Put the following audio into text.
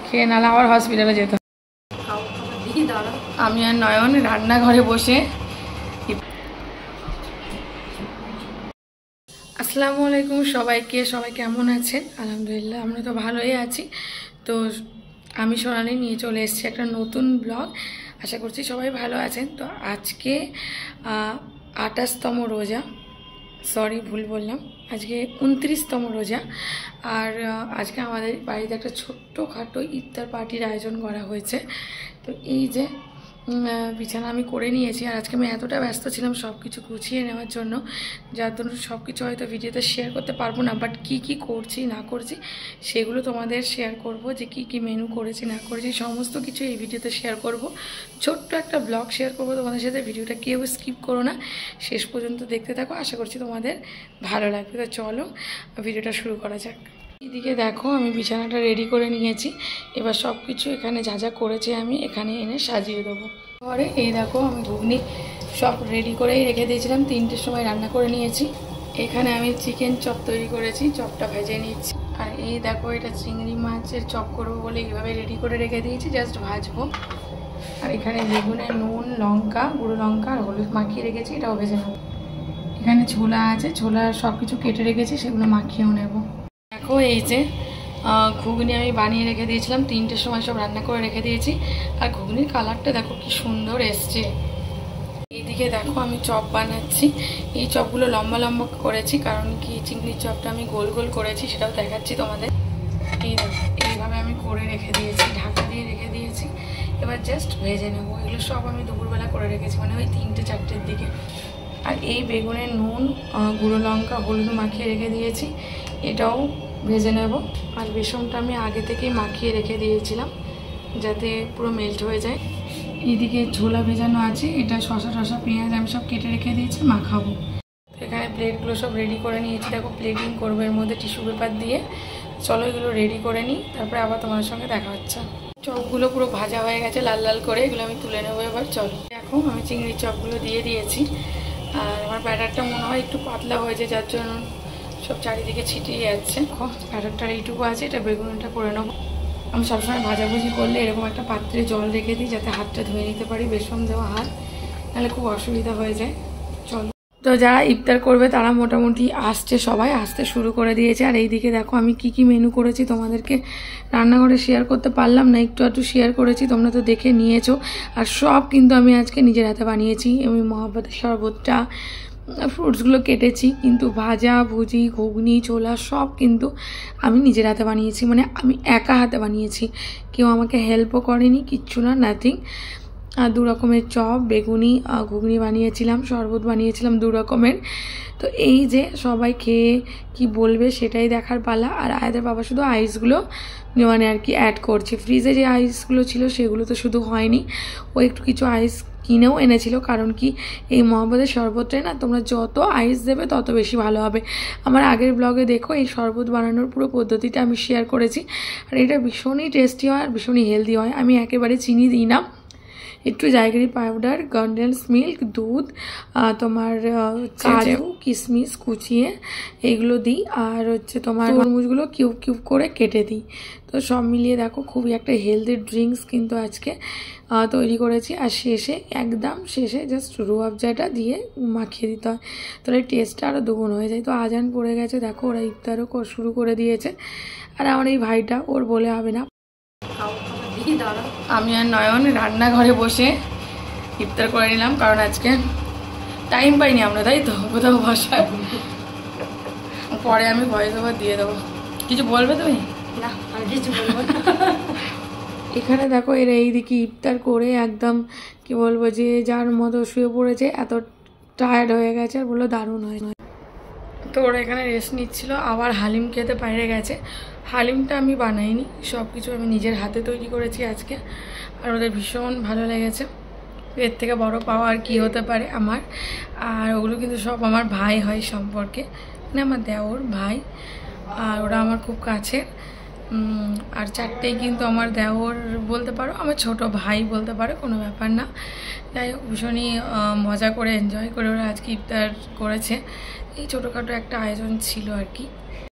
খেয়ে নাহলে আবার হসপিটালে যেতে হবে। আমি আর নয়ন রান্নাঘরে বসে। আসসালামু আলাইকুম সবাইকে, সবাই কেমন আছেন? আলহামদুলিল্লাহ আমরা তো ভালোই আছি। তো আমি সোনালি নিয়ে চলে এসেছি একটা নতুন ব্লগ। আশা করছি সবাই ভালো আছেন। তো আজকে 28তম রোজা, সরি ভুল বললাম, আজকে 29তম রোজা। আর আজকে আমাদের বাড়িতে একটা ছোট্টখাটো ইফতার পার্টির আয়োজন করা হয়েছে। তো এই যে বিছানা আমি করে নিয়েছি। আর আজকে আমি এতটা ব্যস্ত ছিলাম সব কিছু গুছিয়ে নেওয়ার জন্য, যার জন্য সব কিছু হয়তো ভিডিওতে শেয়ার করতে পারবো না। বাট কি কি করছি না করছি সেগুলো তোমাদের শেয়ার করব, যে কি কি মেনু করেছি না করেছি সমস্ত কিছু এই ভিডিওতে শেয়ার করব। ছোট্ট একটা ব্লগ শেয়ার করব তোমাদের সাথে। ভিডিওটা কেউ স্কিপ করো না, শেষ পর্যন্ত দেখতে থাকো। আশা করছি তোমাদের ভালো লাগবে। তো চলো ভিডিওটা শুরু করা যাক। এদিকে দেখো আমি বিছানাটা রেডি করে নিয়েছি। এবার সব কিছু এখানে যা যা করেছি আমি এখানে এনে সাজিয়ে দেবো। পরে এই দেখো আমি ঘুগনি সব রেডি করেই রেখে দিয়েছিলাম, 3টের সময় রান্না করে নিয়েছি। এখানে আমি চিকেন চপ তৈরি করেছি, চপটা ভেজে নিচ্ছি। আর এই দেখো এটা চিংড়ি মাছের চপ করবো বলে এইভাবে রেডি করে রেখে দিয়েছি, জাস্ট ভাজবো। আর এখানে বেগুনে নুন লঙ্কা গুঁড়ো লঙ্কা আর হলুদ মাখিয়ে রেখেছি, এটাও ভেজে নেবো। এখানে ছোলা আছে, ছোলার সব কিছু কেটে রেখেছি, সেগুলো মাখিয়েও নেবো। দেখো এই যে ঘুগনি আমি বানিয়ে রেখে দিয়েছিলাম, 3টের সময় সব রান্না করে রেখে দিয়েছি। আর ঘুগনির কালারটা দেখো কি সুন্দর এসছে। এইদিকে দেখো আমি চপ বানাচ্ছি। এই চপগুলো লম্বা লম্বা করেছি, কারণ কি চিংড়ির চপটা আমি গোল গোল করেছি, সেটাও দেখাচ্ছি তোমাদের। এইভাবে আমি করে রেখে দিয়েছি, ঢাকা দিয়ে রেখে দিয়েছি। এবার জাস্ট ভেজে নেবো। এগুলো সব আমি দুপুরবেলা করে রেখেছি, মানে ওই 3টে-4টের দিকে। আর এই বেগুনের নুন গুঁড়ো লঙ্কা হলুদ মাখিয়ে রেখে দিয়েছি, এটাও ভেজে নেব। আর বেসনটা আমি আগে থেকেই মাখিয়ে রেখে দিয়েছিলাম যাতে পুরো মেল্ট হয়ে যায়। এইদিকে ছোলা ভেজানো আছে, এটা শসা টসা পেঁয়াজ আমি সব কেটে রেখে দিয়েছি, মাখাবো। এখানে প্লেটগুলো সব রেডি করে নিয়েছি। দেখো প্লেটিং করবো এর মধ্যে টিস্যু পেপার দিয়ে। চলো এগুলো রেডি করে নিই, তারপরে আবার তোমার সঙ্গে দেখা হচ্ছে। চপগুলো পুরো ভাজা হয়ে গেছে লাল লাল করে, এগুলো আমি তুলে নেবো এবার। চলো দেখো আমি চিংড়ির চপগুলো দিয়ে দিয়েছি। আর আমার ব্যাটারটা মনে হয় একটু পাতলা হয়েছে, যার জন্য সব চারিদিকে ছিটিয়ে যাচ্ছে। ব্যাটারটা এইটুকু আছে, এটা বেগুনটা করে নেবো। আমি সবসময় ভাজাভুজি করলে এরকম একটা পাত্রে জল রেখে দিই, যাতে হাতটা ধুয়ে নিতে পারি, বেসন দেওয়া হাত, নাহলে খুব অসুবিধা হয়ে যায়। চলো তো যারা ইফতার করবে তারা মোটামুটি আসছে, সবাই আসতে শুরু করে দিয়েছে। আর এইদিকে দেখো আমি কি কি মেনু করেছি তোমাদেরকে রান্নাঘরে শেয়ার করতে পারলাম না, একটু একটু শেয়ার করেছি, তোমরা তো দেখে নিয়েছো। আর সব কিন্তু আমি আজকে নিজের হাতে বানিয়েছি। আমি মহাব্বতের শরবতটা, ফ্রুটসগুলো কেটেছি, কিন্তু ভাজা ভুজি ঘুগনি ছোলা সব কিন্তু আমি নিজের হাতে বানিয়েছি, মানে আমি একা হাতে বানিয়েছি, কেউ আমাকে হেল্পও করেনি, কিচ্ছু না, নাথিং। আর 2 রকমের চপ বেগুনি ঘুগনি বানিয়েছিলাম, শরবত বানিয়েছিলাম 2 রকমের। তো এই যে সবাই খেয়ে কি বলবে সেটাই দেখার পালা। আর আয়াদের বাবা শুধু আইসগুলো মানে আর কি অ্যাড করছে। ফ্রিজে যে আইসগুলো ছিল সেগুলো তো শুধু হয়নি, ও একটু কিছু আইস কিনেও এনেছিল, কারণ কি এই মহাব্বতের শরবতটাই না তোমরা যত আইস দেবে তত বেশি ভালো হবে। আমার আগের ব্লগে দেখো এই শরবত বানানোর পুরো পদ্ধতিটা আমি শেয়ার করেছি। আর এটা ভীষণই টেস্টি হয় আর ভীষণই হেলদি হয়। আমি একেবারে চিনি দিই না, একটু জায়গারি পাউডার, কনডেন্স মিল্ক, দুধ, তোমার কাজু কিশমিশ কুচিয়ে এইগুলো দিই। আর হচ্ছে তোমার তরমুজগুলো কিউব কিউব করে কেটে দিই। তো সব মিলিয়ে দেখো খুবই একটা হেলদি ড্রিঙ্কস কিন্তু আজকে তৈরি করেছি। আর শেষে একদম শেষে জাস্ট রুহ আফজাটা দিয়ে মাখিয়ে দিতে হয়, তাহলে টেস্টটা আরও দুগুণ হয়ে যায়। তো আজান পড়ে গেছে, দেখো ওরা ইফতারও শুরু করে দিয়েছে। আর আমার এই ভাইটা, ওর বলে হবে না, আমি আর নয়ন রান্নাঘরে বসে ইফতার করে নিলাম, কারণ আজকে টাইম পাইনি আমরা, তাই তো কোথাও বসার। পরে আমি ভয়েস ওভার দিয়ে দেবো। কিছু বলবে তুমি? না আমি কিছু বলবো না। এখানে দেখো এরা এইদিকে ইফতার করে একদম কি বলবো, যে যার মতো শুয়ে পড়েছে, এত টায়ার্ড হয়ে গেছে। আর বললো দারুণ হয়। তো ওরা এখানে রেস্ট নিচ্ছিল, আবার হালিম খেতে বাইরে গেছে। হালিমটা আমি বানাইনি, সব কিছু আমি নিজের হাতে তৈরি করেছি আজকে। আর ওদের ভীষণ ভালো লেগেছে। এর থেকে বড় পাওয়া আর কি হতে পারে আমার। আর ওগুলো কিন্তু সব আমার ভাই হয় সম্পর্কে, মানে আমার দেওর ভাই। আর ওরা আমার খুব কাছের। আর 4টেই কিন্তু আমার দেওর বলতে পারো, আমার ছোট ভাই বলতে পারো, কোনো ব্যাপার না। যাই হোক ভীষণই মজা করে এনজয় করে ওরা আজকে ইফতার করেছে। এই ছোটোখাটো একটা আয়োজন ছিল আর কি।